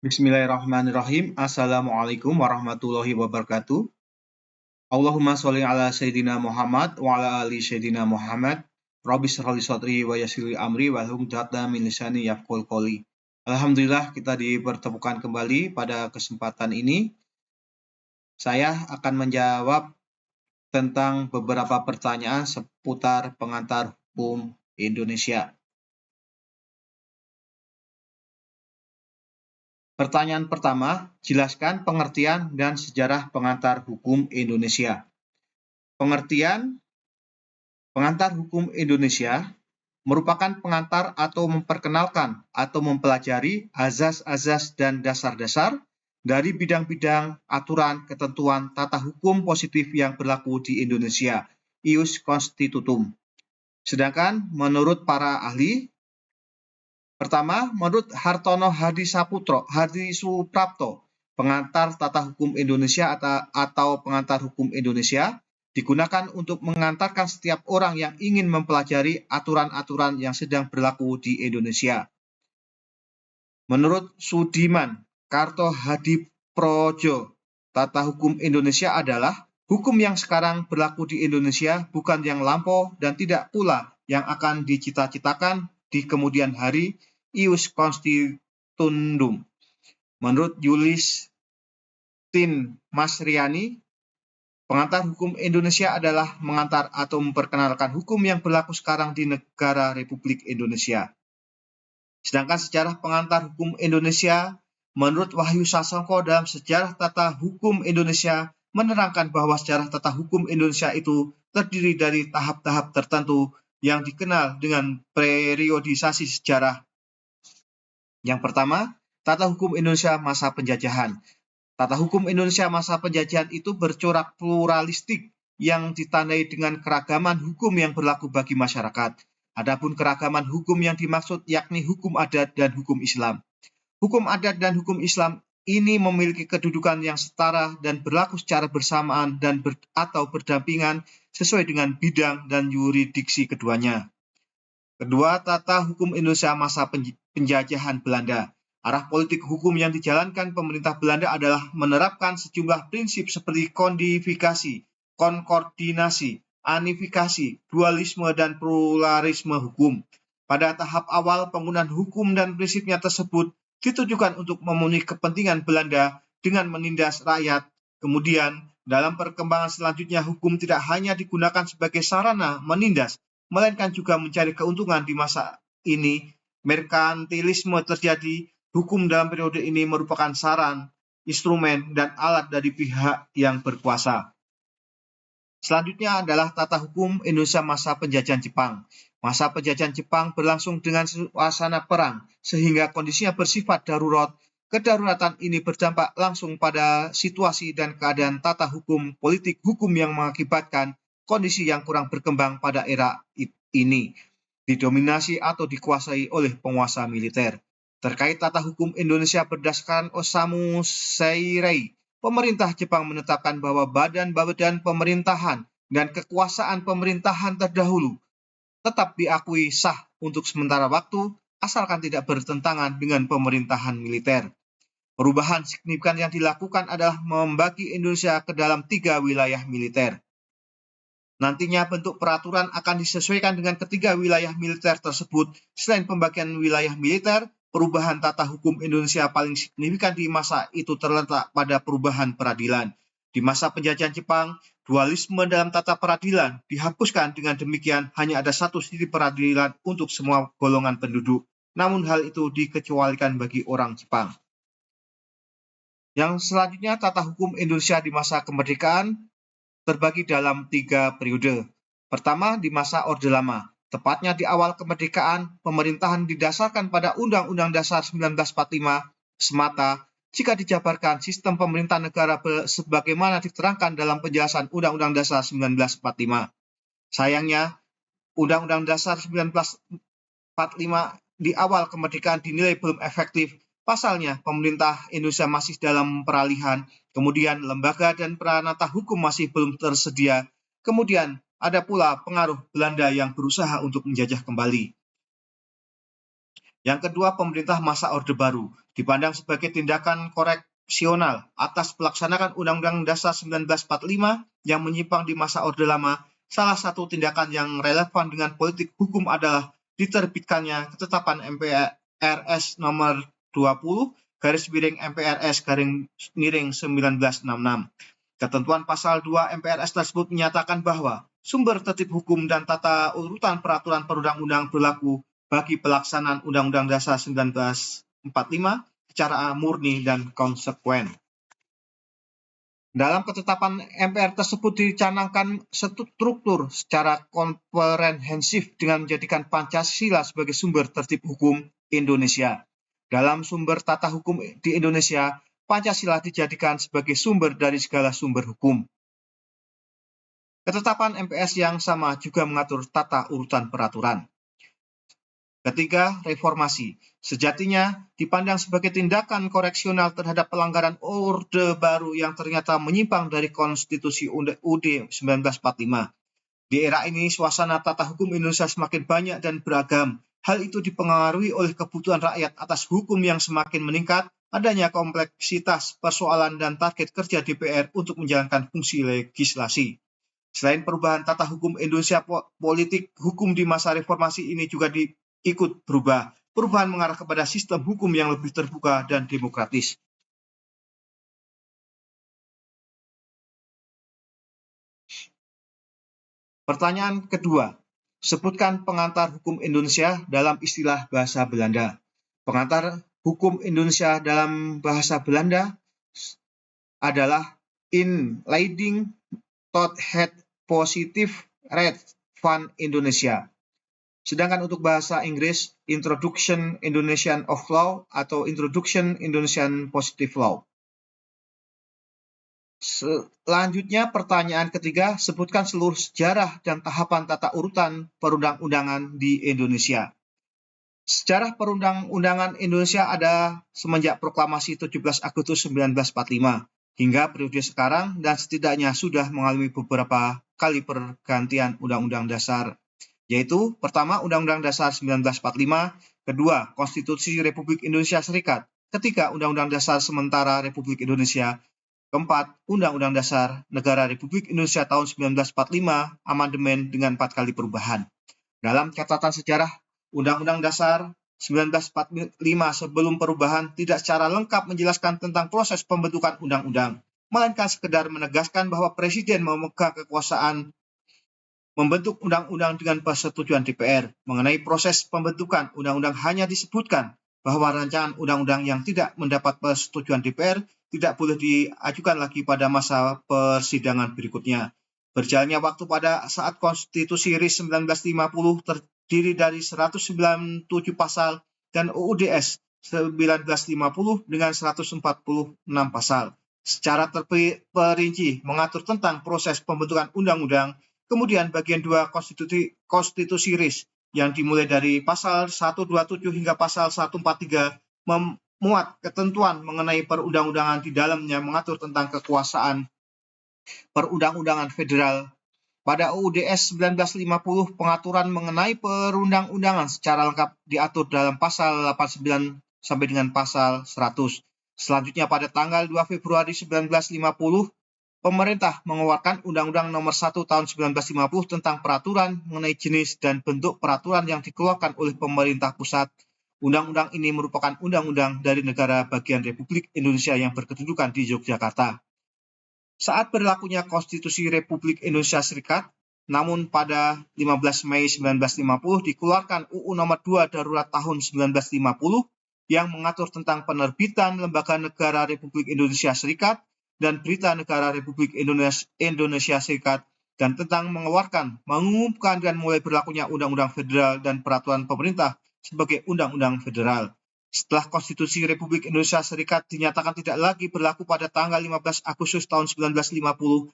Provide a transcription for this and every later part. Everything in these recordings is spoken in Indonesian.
Bismillahirrahmanirrahim. Assalamualaikum warahmatullahi wabarakatuh. Allahumma sholli ala Sayyidina Muhammad wa ala ali Sayyidina Muhammad. Rabbi shrah li sadri wa yassir li amri wahlul 'uqdatam min lisani yafqahul qawli. Alhamdulillah kita dipertemukan kembali pada kesempatan ini. Saya akan menjawab tentang beberapa pertanyaan seputar pengantar hukum Indonesia. Pertanyaan pertama, jelaskan pengertian dan sejarah pengantar hukum Indonesia. Pengertian pengantar hukum Indonesia merupakan pengantar atau memperkenalkan atau mempelajari azas-azas dan dasar-dasar dari bidang-bidang aturan, ketentuan, tata hukum positif yang berlaku di Indonesia, ius constitutum. Sedangkan menurut para ahli, pertama, menurut Hartono Hadisuprapto, pengantar tata hukum Indonesia atau pengantar hukum Indonesia digunakan untuk mengantarkan setiap orang yang ingin mempelajari aturan-aturan yang sedang berlaku di Indonesia. Menurut Sudiman Kartohadiprojo, tata hukum Indonesia adalah hukum yang sekarang berlaku di Indonesia, bukan yang lampau dan tidak pula yang akan dicita-citakan di kemudian hari, ius constituendum. Menurut Yulis Tin Masriani, pengantar hukum Indonesia adalah mengantar atau memperkenalkan hukum yang berlaku sekarang di negara Republik Indonesia. Sedangkan sejarah pengantar hukum Indonesia, menurut Wahyu Sasongko dalam Sejarah Tata Hukum Indonesia, menerangkan bahwa sejarah tata hukum Indonesia itu terdiri dari tahap-tahap tertentu yang dikenal dengan periodisasi sejarah. Yang pertama, tata hukum Indonesia masa penjajahan. Tata hukum Indonesia masa penjajahan itu bercorak pluralistik yang ditandai dengan keragaman hukum yang berlaku bagi masyarakat. Adapun keragaman hukum yang dimaksud yakni hukum adat dan hukum Islam. Hukum adat dan hukum Islam ini memiliki kedudukan yang setara dan berlaku secara bersamaan dan atau berdampingan sesuai dengan bidang dan yurisdiksi keduanya. Kedua, tata hukum Indonesia masa penjajahan Belanda. Arah politik hukum yang dijalankan pemerintah Belanda adalah menerapkan sejumlah prinsip seperti kodifikasi, konkordinasi, anifikasi, dualisme, dan pluralisme hukum. Pada tahap awal, penggunaan hukum dan prinsipnya tersebut ditujukan untuk memenuhi kepentingan Belanda dengan menindas rakyat. Kemudian, dalam perkembangan selanjutnya, hukum tidak hanya digunakan sebagai sarana menindas, melainkan juga mencari keuntungan di masa ini. Merkantilisme terjadi. Hukum dalam periode ini merupakan saran, instrumen, dan alat dari pihak yang berkuasa. Selanjutnya adalah tata hukum Indonesia masa penjajahan Jepang. Masa penjajahan Jepang berlangsung dengan suasana perang, sehingga kondisinya bersifat darurat. Kedaruratan ini berdampak langsung pada situasi dan keadaan tata hukum politik hukum yang mengakibatkan kondisi yang kurang berkembang pada era ini, didominasi atau dikuasai oleh penguasa militer. Terkait tata hukum Indonesia berdasarkan Osamu Seirei, pemerintah Jepang menetapkan bahwa badan-badan pemerintahan dan kekuasaan pemerintahan terdahulu tetap diakui sah untuk sementara waktu, asalkan tidak bertentangan dengan pemerintahan militer. Perubahan signifikan yang dilakukan adalah membagi Indonesia ke dalam 3 wilayah militer. Nantinya bentuk peraturan akan disesuaikan dengan ketiga wilayah militer tersebut. Selain pembagian wilayah militer, perubahan tata hukum Indonesia paling signifikan di masa itu terletak pada perubahan peradilan. Di masa penjajahan Jepang, dualisme dalam tata peradilan dihapuskan. Dengan demikian, hanya ada satu sisi peradilan untuk semua golongan penduduk. Namun hal itu dikecualikan bagi orang Jepang. Yang selanjutnya, tata hukum Indonesia di masa kemerdekaan terbagi dalam 3 periode. Pertama, di masa Orde Lama. Tepatnya di awal kemerdekaan, pemerintahan didasarkan pada Undang-Undang Dasar 1945 semata. Jika dijabarkan sistem pemerintahan negara sebagaimana diterangkan dalam penjelasan Undang-Undang Dasar 1945. Sayangnya, Undang-Undang Dasar 1945 di awal kemerdekaan dinilai belum efektif. Pasalnya, pemerintah Indonesia masih dalam peralihan, kemudian lembaga dan peranata hukum masih belum tersedia, kemudian ada pula pengaruh Belanda yang berusaha untuk menjajah kembali. Yang kedua, pemerintah masa Orde Baru dipandang sebagai tindakan koreksional atas pelaksanaan Undang-Undang Dasar 1945 yang menyimpang di masa Orde Lama. Salah satu tindakan yang relevan dengan politik hukum adalah diterbitkannya ketetapan MPRS nomor 20 garis miring MPRS garing miring 1966. Ketentuan pasal 2 MPRS tersebut menyatakan bahwa sumber tertib hukum dan tata urutan peraturan perundang-undang berlaku bagi pelaksanaan Undang-Undang Dasar 1945 secara murni dan konsekuen. Dalam ketetapan MPR tersebut dicanangkan struktur secara komprehensif dengan menjadikan Pancasila sebagai sumber tertib hukum Indonesia. Dalam sumber tata hukum di Indonesia, Pancasila dijadikan sebagai sumber dari segala sumber hukum. Ketetapan MPS yang sama juga mengatur tata urutan peraturan. Ketiga, reformasi. Sejatinya dipandang sebagai tindakan koreksional terhadap pelanggaran Orde Baru yang ternyata menyimpang dari Konstitusi UUD 1945. Di era ini, suasana tata hukum Indonesia semakin banyak dan beragam. Hal itu dipengaruhi oleh kebutuhan rakyat atas hukum yang semakin meningkat, adanya kompleksitas persoalan dan target kerja DPR untuk menjalankan fungsi legislasi. Selain perubahan tata hukum Indonesia, politik hukum di masa reformasi ini juga ikut berubah. Perubahan mengarah kepada sistem hukum yang lebih terbuka dan demokratis. Pertanyaan kedua, sebutkan pengantar hukum Indonesia dalam istilah bahasa Belanda. Pengantar hukum Indonesia dalam bahasa Belanda adalah inleiding tot het positive recht van Indonesia. Sedangkan untuk bahasa Inggris, Introduction Indonesian of Law atau Introduction Indonesian Positive Law. Selanjutnya pertanyaan ketiga, sebutkan seluruh sejarah dan tahapan tata urutan perundang-undangan di Indonesia. Sejarah perundang-undangan Indonesia ada semenjak proklamasi 17 Agustus 1945 hingga periode sekarang dan setidaknya sudah mengalami beberapa kali pergantian Undang-Undang Dasar, yaitu pertama Undang-Undang Dasar 1945, kedua Konstitusi Republik Indonesia Serikat, ketiga Undang-Undang Dasar Sementara Republik Indonesia, keempat Undang-Undang Dasar Negara Republik Indonesia tahun 1945, amandemen dengan 4 kali perubahan. Dalam catatan sejarah, Undang-Undang Dasar 1945 sebelum perubahan tidak secara lengkap menjelaskan tentang proses pembentukan undang-undang, melainkan sekedar menegaskan bahwa Presiden memegang kekuasaan membentuk undang-undang dengan persetujuan DPR. Mengenai proses pembentukan undang-undang hanya disebutkan bahwa rancangan undang-undang yang tidak mendapat persetujuan DPR tidak boleh diajukan lagi pada masa persidangan berikutnya. Berjalannya waktu pada saat Konstitusi RI 1950 terdiri dari 197 pasal dan UUDS 1950 dengan 146 pasal. Secara terperinci mengatur tentang proses pembentukan undang-undang. Kemudian bagian 2 Konstitusi RIS yang dimulai dari pasal 127 hingga pasal 143 memuat ketentuan mengenai perundang-undangan di dalamnya mengatur tentang kekuasaan perundang-undangan federal. Pada UUDS 1950, pengaturan mengenai perundang-undangan secara lengkap diatur dalam pasal 89 sampai dengan pasal 100. Selanjutnya pada tanggal 2 Februari 1950, pemerintah mengeluarkan Undang-Undang Nomor 1 Tahun 1950 tentang peraturan mengenai jenis dan bentuk peraturan yang dikeluarkan oleh pemerintah pusat. Undang-undang ini merupakan undang-undang dari negara bagian Republik Indonesia yang berkedudukan di Yogyakarta. Saat berlakunya Konstitusi Republik Indonesia Serikat, namun pada 15 Mei 1950 dikeluarkan UU Nomor 2 Darurat Tahun 1950 yang mengatur tentang penerbitan Lembaga Negara Republik Indonesia Serikat dan Berita Negara Republik Indonesia Serikat dan tentang mengumumkan dan mulai berlakunya Undang-Undang Federal dan Peraturan Pemerintah sebagai Undang-Undang Federal. Setelah Konstitusi Republik Indonesia Serikat dinyatakan tidak lagi berlaku pada tanggal 15 Agustus tahun 1950,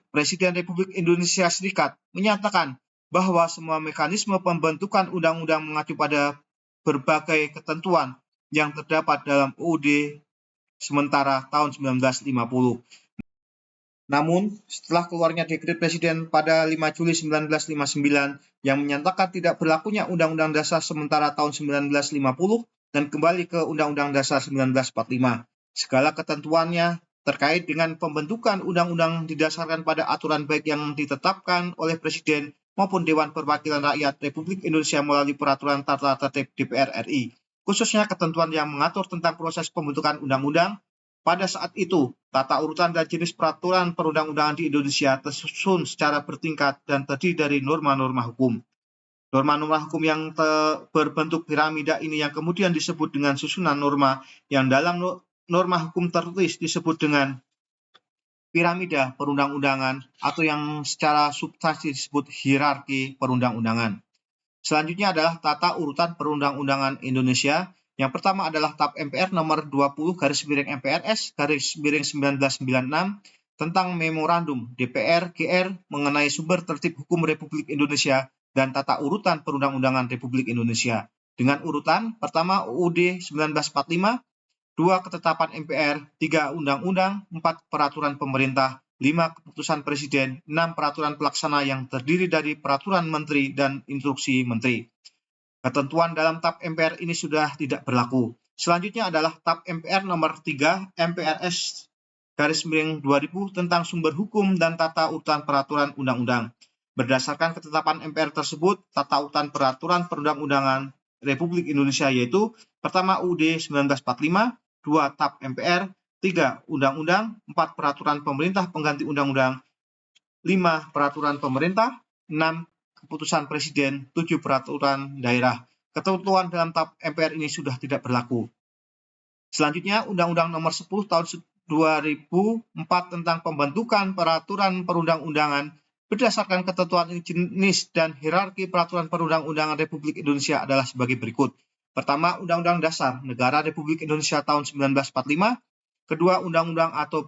Presiden Republik Indonesia Serikat menyatakan bahwa semua mekanisme pembentukan undang-undang mengacu pada berbagai ketentuan yang terdapat dalam UUD sementara tahun 1950. Namun, setelah keluarnya dekret Presiden pada 5 Juli 1959 yang menyatakan tidak berlakunya Undang-Undang Dasar sementara tahun 1950 dan kembali ke Undang-Undang Dasar 1945, segala ketentuannya terkait dengan pembentukan undang-undang didasarkan pada aturan baik yang ditetapkan oleh Presiden maupun Dewan Perwakilan Rakyat Republik Indonesia melalui Peraturan Tata Tertib DPR RI, khususnya ketentuan yang mengatur tentang proses pembentukan undang-undang. Pada saat itu, tata urutan dan jenis peraturan perundang-undangan di Indonesia tersusun secara bertingkat dan terdiri dari norma-norma hukum. Norma-norma hukum yang berbentuk piramida ini yang kemudian disebut dengan susunan norma, yang dalam norma hukum tertulis disebut dengan piramida perundang-undangan atau yang secara substansi disebut hierarki perundang-undangan. Selanjutnya adalah tata urutan perundang-undangan Indonesia. Yang pertama adalah TAP MPR nomor 20/MPRS 1996 tentang Memorandum DPR GR mengenai sumber tertib hukum Republik Indonesia dan tata urutan perundang-undangan Republik Indonesia. Dengan urutan pertama UUD 1945, 2 ketetapan MPR, 3 undang-undang, 4 peraturan pemerintah, 5 keputusan Presiden, 6 peraturan pelaksana yang terdiri dari peraturan menteri dan instruksi menteri. Ketentuan dalam TAP MPR ini sudah tidak berlaku. Selanjutnya adalah TAP MPR nomor 3 MPRS /2000 tentang sumber hukum dan tata urutan peraturan undang-undang. Berdasarkan ketetapan MPR tersebut, tata urutan peraturan perundang-undangan Republik Indonesia yaitu pertama UUD 1945, 2 TAP MPR, 3 Undang-Undang, 4 Peraturan Pemerintah Pengganti Undang-Undang, 5 Peraturan Pemerintah, 6 Keputusan Presiden, 7 Peraturan Daerah. Ketentuan dalam TAP MPR ini sudah tidak berlaku. Selanjutnya, Undang-Undang Nomor 10 Tahun 2004 tentang pembentukan peraturan perundang-undangan berdasarkan ketentuan jenis dan hierarki peraturan perundang-undangan Republik Indonesia adalah sebagai berikut. Pertama, Undang-Undang Dasar Negara Republik Indonesia tahun 1945. Kedua, Undang-Undang atau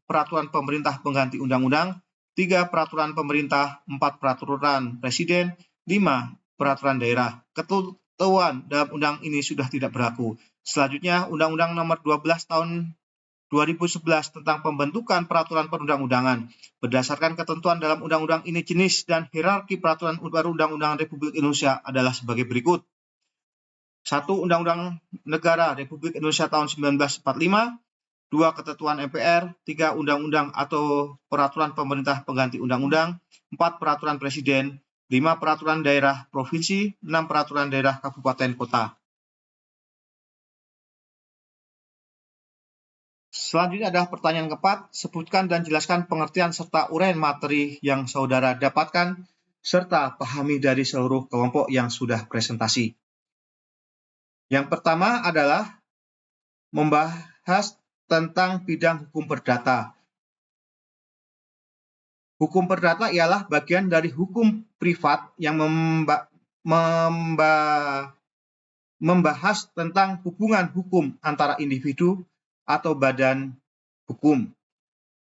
Peraturan Pemerintah Pengganti Undang-Undang. 3. Peraturan Pemerintah. 4. Peraturan Presiden. 5. Peraturan Daerah. Ketentuan dalam undang ini sudah tidak berlaku. Selanjutnya, Undang-Undang Nomor 12 Tahun 2011 tentang pembentukan peraturan perundang-undangan. Berdasarkan ketentuan dalam undang-undang ini, jenis dan hierarki peraturan perundang-undangan Republik Indonesia adalah sebagai berikut. 1. Undang-Undang Negara Republik Indonesia tahun 1945, 2. Ketentuan MPR, 3. Undang-undang atau peraturan pemerintah pengganti undang-undang, 4. Peraturan Presiden, 5. Peraturan daerah provinsi, 6. Peraturan daerah kabupaten kota. Selanjutnya adalah pertanyaan keempat, sebutkan dan jelaskan pengertian serta uraian materi yang saudara dapatkan, serta pahami dari seluruh kelompok yang sudah presentasi. Yang pertama adalah membahas tentang bidang hukum perdata. Hukum perdata ialah bagian dari hukum privat yang membahas tentang hubungan hukum antara individu atau badan hukum.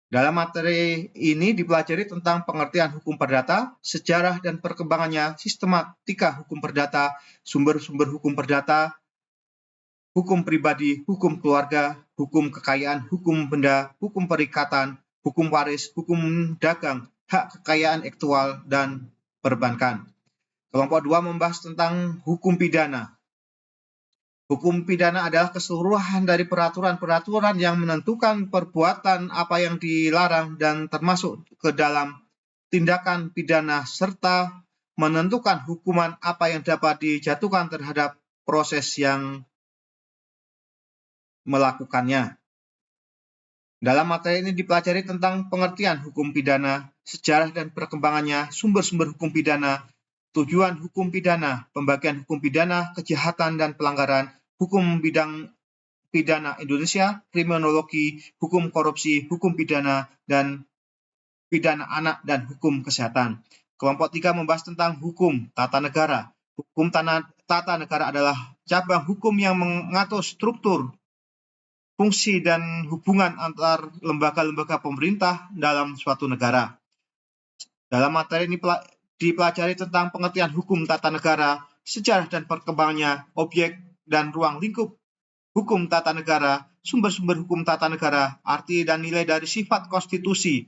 Dalam materi ini dipelajari tentang pengertian hukum perdata, sejarah dan perkembangannya, sistematika hukum perdata, sumber-sumber hukum perdata, hukum pribadi, hukum keluarga, hukum kekayaan, hukum benda, hukum perikatan, hukum waris, hukum dagang, hak kekayaan intelektual, dan perbankan. Kelompok 2 membahas tentang hukum pidana. Hukum pidana adalah keseluruhan dari peraturan-peraturan yang menentukan perbuatan apa yang dilarang dan termasuk ke dalam tindakan pidana serta menentukan hukuman apa yang dapat dijatuhkan terhadap proses yang melakukannya. Dalam materi ini dipelajari tentang pengertian hukum pidana, sejarah dan perkembangannya, sumber-sumber hukum pidana, tujuan hukum pidana, pembagian hukum pidana, kejahatan dan pelanggaran, hukum bidang pidana Indonesia, kriminologi, hukum korupsi, hukum pidana, dan pidana anak dan hukum kesehatan. Kelompok 3 membahas tentang hukum tata negara. Hukum tata negara adalah cabang hukum yang mengatur struktur, fungsi, dan hubungan antar lembaga-lembaga pemerintah dalam suatu negara. Dalam materi ini dipelajari tentang pengertian hukum tata negara, sejarah dan perkembangannya, objek dan ruang lingkup hukum tata negara, sumber-sumber hukum tata negara, arti dan nilai dari sifat konstitusi,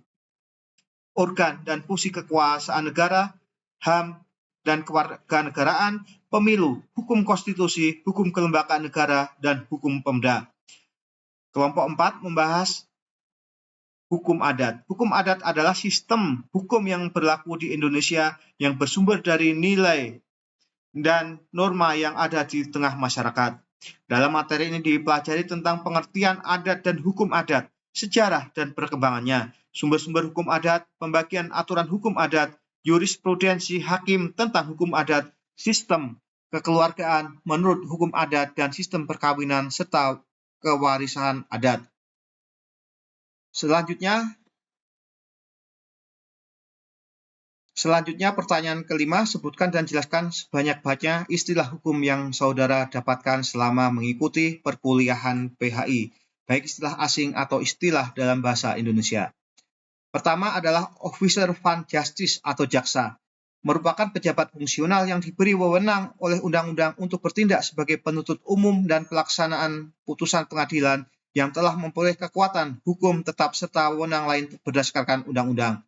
organ dan fungsi kekuasaan negara, HAM dan kewarganegaraan, pemilu, hukum konstitusi, hukum kelembagaan negara, dan hukum Pemda. Kelompok 4 membahas hukum adat. Hukum adat adalah sistem hukum yang berlaku di Indonesia yang bersumber dari nilai dan norma yang ada di tengah masyarakat. Dalam materi ini dipelajari tentang pengertian adat dan hukum adat, sejarah dan perkembangannya, sumber-sumber hukum adat, pembagian aturan hukum adat, jurisprudensi hakim tentang hukum adat, sistem kekeluargaan menurut hukum adat, dan sistem perkawinan serta kewarisan adat. Selanjutnya pertanyaan kelima, sebutkan dan jelaskan sebanyak-banyaknya istilah hukum yang saudara dapatkan selama mengikuti perkuliahan PHI, baik istilah asing atau istilah dalam bahasa Indonesia. Pertama adalah Officer van Justice atau jaksa, merupakan pejabat fungsional yang diberi wewenang oleh undang-undang untuk bertindak sebagai penuntut umum dan pelaksanaan putusan pengadilan yang telah memperoleh kekuatan hukum tetap serta wewenang lain berdasarkan undang-undang.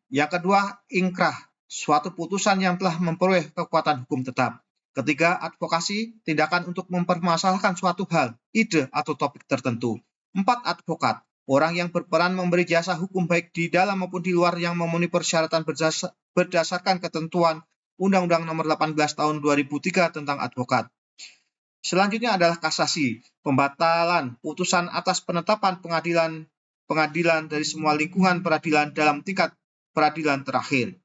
Yang kedua, ingkrah, suatu putusan yang telah memperoleh kekuatan hukum tetap. Ketiga, advokasi, tindakan untuk mempermasalahkan suatu hal, ide atau topik tertentu. 4, advokat, orang yang berperan memberi jasa hukum baik di dalam maupun di luar yang memenuhi persyaratan berdasarkan ketentuan Undang-Undang Nomor 18 Tahun 2003 tentang advokat. Selanjutnya adalah kasasi, pembatalan putusan atas penetapan pengadilan dari semua lingkungan peradilan dalam tingkat peradilan terakhir.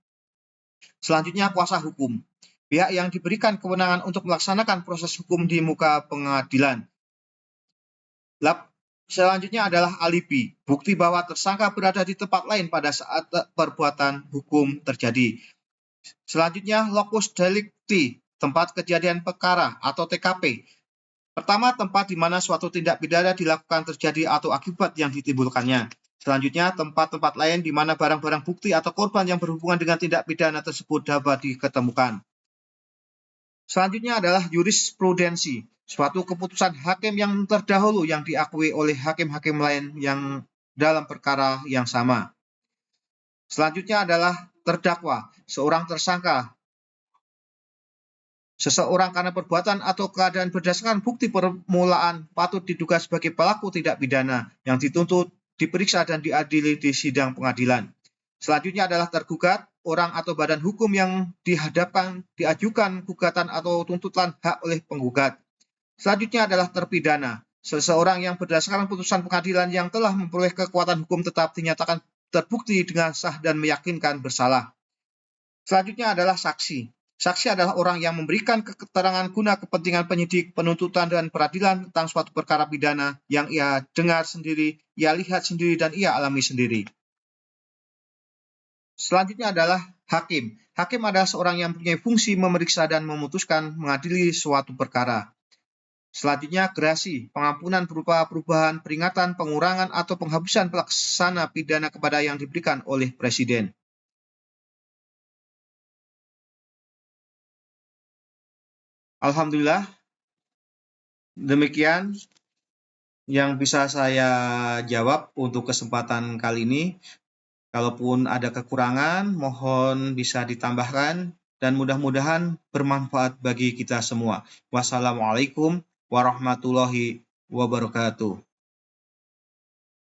Selanjutnya kuasa hukum, pihak yang diberikan kewenangan untuk melaksanakan proses hukum di muka pengadilan. Selanjutnya adalah alibi, bukti bahwa tersangka berada di tempat lain pada saat perbuatan hukum terjadi. Selanjutnya locus delicti, tempat kejadian perkara atau TKP. Pertama, tempat di mana suatu tindak pidana dilakukan terjadi atau akibat yang ditimbulkannya. Selanjutnya, tempat-tempat lain di mana barang-barang bukti atau korban yang berhubungan dengan tindak pidana tersebut dapat diketemukan. Selanjutnya adalah jurisprudensi, suatu keputusan hakim yang terdahulu yang diakui oleh hakim-hakim lain yang dalam perkara yang sama. Selanjutnya adalah terdakwa, seorang tersangka seseorang karena perbuatan atau keadaan berdasarkan bukti permulaan patut diduga sebagai pelaku tindak pidana yang dituntut, diperiksa dan diadili di sidang pengadilan. Selanjutnya adalah tergugat, orang atau badan hukum yang diajukan gugatan atau tuntutan hak oleh penggugat. Selanjutnya adalah terpidana, seseorang yang berdasarkan putusan pengadilan yang telah memperoleh kekuatan hukum tetap dinyatakan terbukti dengan sah dan meyakinkan bersalah. Selanjutnya adalah saksi. Saksi adalah orang yang memberikan keterangan guna kepentingan penyidik, penuntutan, dan peradilan tentang suatu perkara pidana yang ia dengar sendiri, ia lihat sendiri, dan ia alami sendiri. Selanjutnya adalah hakim. Hakim adalah seorang yang mempunyai fungsi memeriksa dan memutuskan mengadili suatu perkara. Selanjutnya gerasi, pengampunan berupa perubahan, peringatan, pengurangan, atau penghapusan pelaksana pidana kepada yang diberikan oleh Presiden. Alhamdulillah, demikian yang bisa saya jawab untuk kesempatan kali ini. Kalaupun ada kekurangan, mohon bisa ditambahkan dan mudah-mudahan bermanfaat bagi kita semua. Wassalamualaikum warahmatullahi wabarakatuh.